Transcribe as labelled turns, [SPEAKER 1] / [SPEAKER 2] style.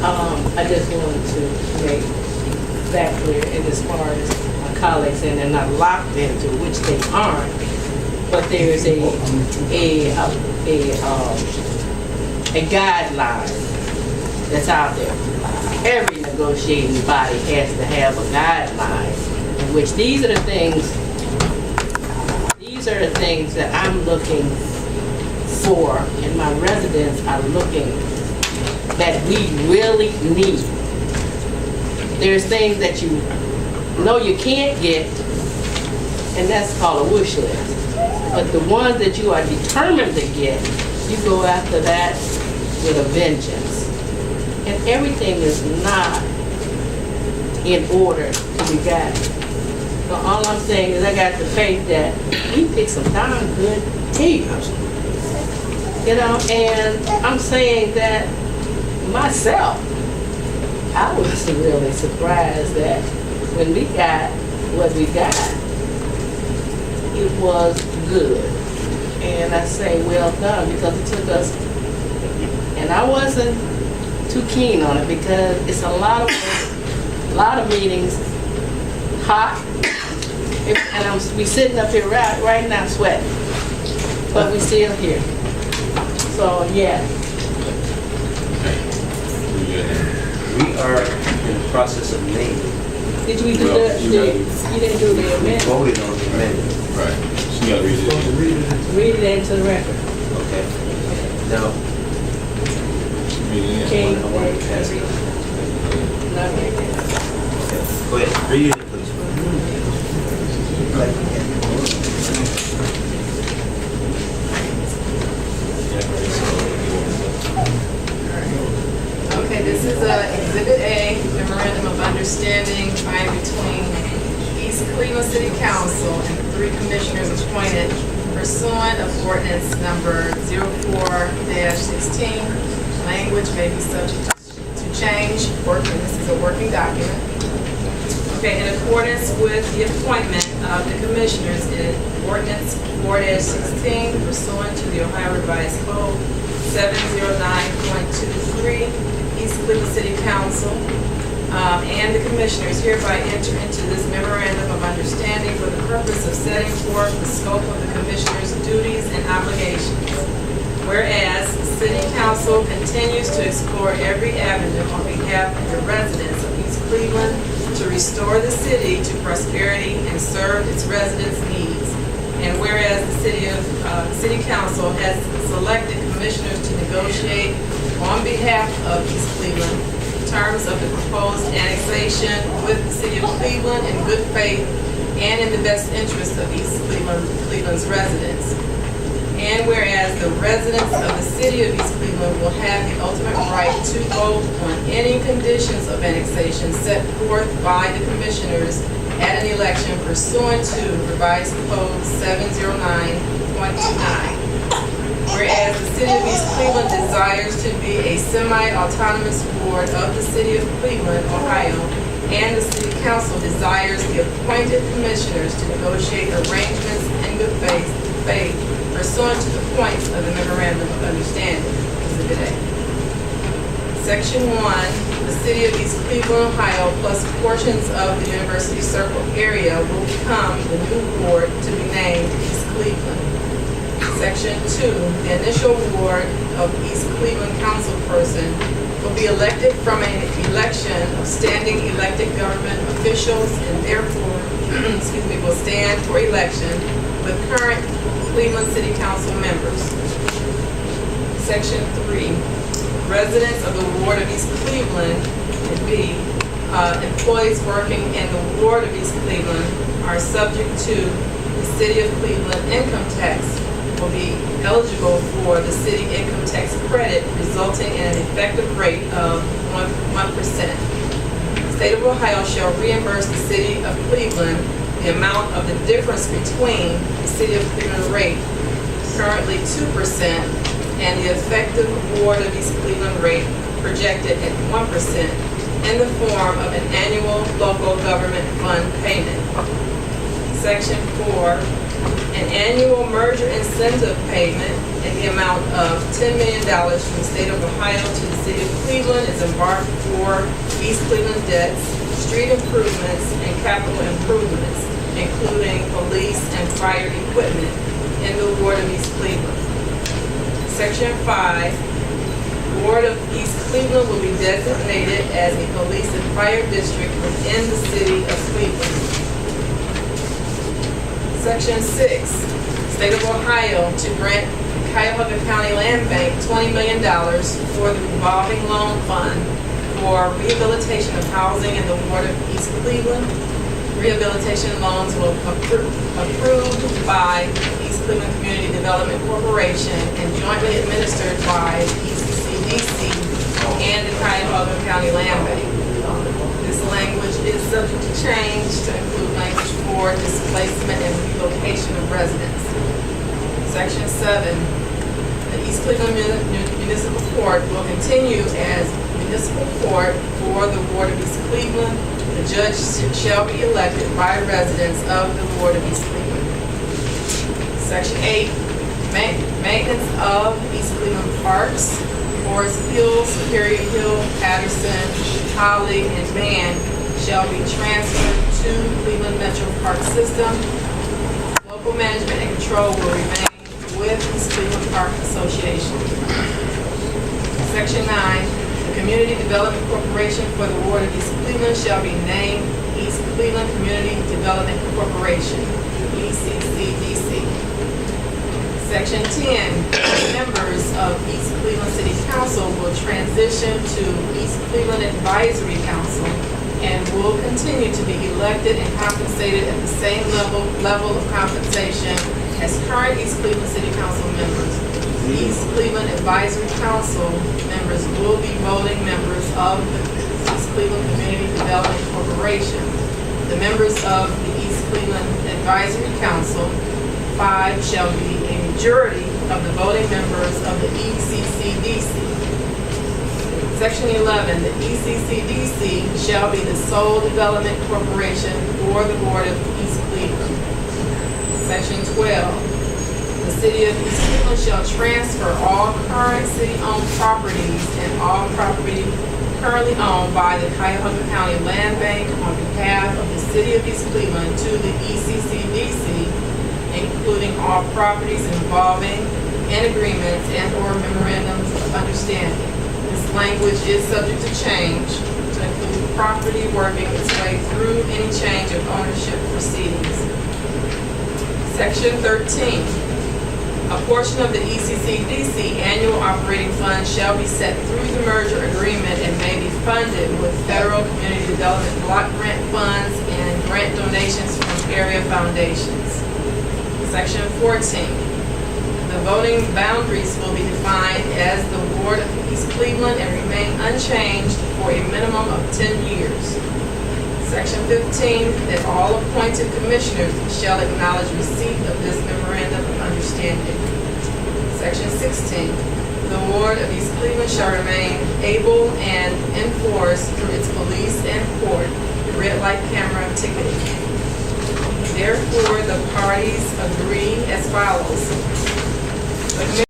[SPEAKER 1] I just wanted to make that clear, and as far as my colleagues saying they're not locked into, which they aren't, but there is a guideline that's out there. Every negotiating body has to have a guideline in which these are the things that I'm looking for, and my residents are looking that we really need. There's things that you know you can't get, and that's called a wish list. But the ones that you are determined to get, you go after that with a vengeance. And everything is not in order to be gotten. So all I'm saying is I got the faith that we pick some darn good tea. You know, and I'm saying that myself, I was really surprised that when we got what we got, it was good. And I say well done, because it took us, and I wasn't too keen on it because it's a lot of work, a lot of meetings, hot, and we sitting up here right now sweating, but we still here. So yeah.
[SPEAKER 2] We are in the process of naming.
[SPEAKER 1] Did we do you didn't do the
[SPEAKER 2] We
[SPEAKER 1] amendment?
[SPEAKER 2] voted on the amendment.
[SPEAKER 3] Right. She got to read it.
[SPEAKER 1] Read it into the record.
[SPEAKER 2] Okay. Now,
[SPEAKER 1] Okay.
[SPEAKER 2] I want to pass it.
[SPEAKER 1] Not right now.
[SPEAKER 2] Okay. Go ahead. Read it, please.
[SPEAKER 4] Okay, this is Exhibit A, Memorandum of Understanding by and between East Cleveland City Council and 3 commissioners appointed pursuant of ordinance number 04-16. Language may be subject to change. This is a working document. Okay, in accordance with the appointment of the commissioners in ordinance 4-16 pursuant to the Ohio Revised Code 709.23, East Cleveland City Council and the commissioners hereby enter into this memorandum of understanding for the purpose of setting forth the scope of the commissioners' duties and obligations. Whereas the City Council continues to explore every avenue on behalf of the residents of East Cleveland to restore the city to prosperity and serve its residents' needs. And whereas the City Council has selected commissioners to negotiate on behalf of East Cleveland terms of the proposed annexation with the City of Cleveland in good faith and in the best interest of East Cleveland's residents. And whereas the residents of the City of East Cleveland will have the ultimate right to vote on any conditions of annexation set forth by the commissioners at an election pursuant to Revised Code 709.29. Whereas the City of East Cleveland desires to be a semi-autonomous ward of the City of Cleveland, Ohio, and the City Council desires the appointed commissioners to negotiate arrangements in good faith pursuant to the points of the Memorandum of Understanding. Exhibit A. Section 1, the City of East Cleveland, Ohio, plus portions of the University Circle area will become the new ward to be named East Cleveland. Section 2, the initial ward of East Cleveland councilperson will be elected from an election of standing elected government officials and therefore, will stand for election with current Cleveland City Council members. Section 3, residents of the ward of East Cleveland and B, employees working in the ward of East Cleveland are subject to the City of Cleveland income tax, will be eligible for the city income tax credit resulting in an effective rate of 1%. The state of Ohio shall reimburse the City of Cleveland the amount of the difference between the City of Cleveland rate, currently 2%, and the effective ward of East Cleveland rate projected at 1% in the form of an annual local government fund payment. Section 4, An annual merger incentive payment in the amount of $10 million from the state of Ohio to the city of Cleveland is embarked for East Cleveland debts, street improvements, and capital improvements, including police and fire equipment in the ward of East Cleveland. Section 5, Ward of East Cleveland will be designated as a police and fire district within the city of Cleveland. Section 6, State of Ohio to grant Cuyahoga County Land Bank $20 million for the revolving loan fund for rehabilitation of housing in the ward of East Cleveland. Rehabilitation loans will approved by East Cleveland Community Development Corporation and jointly administered by ECCDC and the Cuyahoga County Land Bank. This language is subject to change to include language for displacement and relocation of residents. Section 7, the East Cleveland Municipal Court will continue as municipal court for the ward of East Cleveland. The judge shall be elected by residents of the ward of East Cleveland. Section 8, maintenance of East Cleveland parks, Forest Hill, Superior Hill, Patterson, Holly, and Van shall be transferred to Cleveland Metro Park System. Local management and control will remain with East Cleveland Park Association. Section 9, the Community Development Corporation for the ward of East Cleveland shall be named East Cleveland Community Development Corporation, ECCDC. Section 10, members of East Cleveland City Council will transition to East Cleveland Advisory Council and will continue to be elected and compensated at the same level of compensation as current East Cleveland City Council members. The East Cleveland Advisory Council members will be voting members of the East Cleveland Community Development Corporation. The members of the East Cleveland Advisory Council, 5 shall be a majority of the voting members of the ECCDC. Section 11, the ECCDC shall be the sole development corporation for the Board of East Cleveland. Section 12, the City of East Cleveland shall transfer all current city-owned properties and all property currently owned by the Cuyahoga County Land Bank on behalf of the City of East Cleveland to the ECCDC, including all properties involving in agreements and/or memorandums of understanding. This language is subject to change to include property working its way through any change of ownership proceedings. Section 13. A portion of the ECCDC annual operating fund shall be set through the merger agreement and may be funded with federal community development block grant funds and grant donations from area foundations. Section 14. The voting boundaries will be defined as the ward of East Cleveland and remain unchanged for a minimum of 10 years. Section 15, that all appointed commissioners shall acknowledge receipt of this memorandum of understanding. Section 16, the ward of East Cleveland shall remain able and enforce through its police and court red light camera ticketing. Therefore, the parties agree as follows. The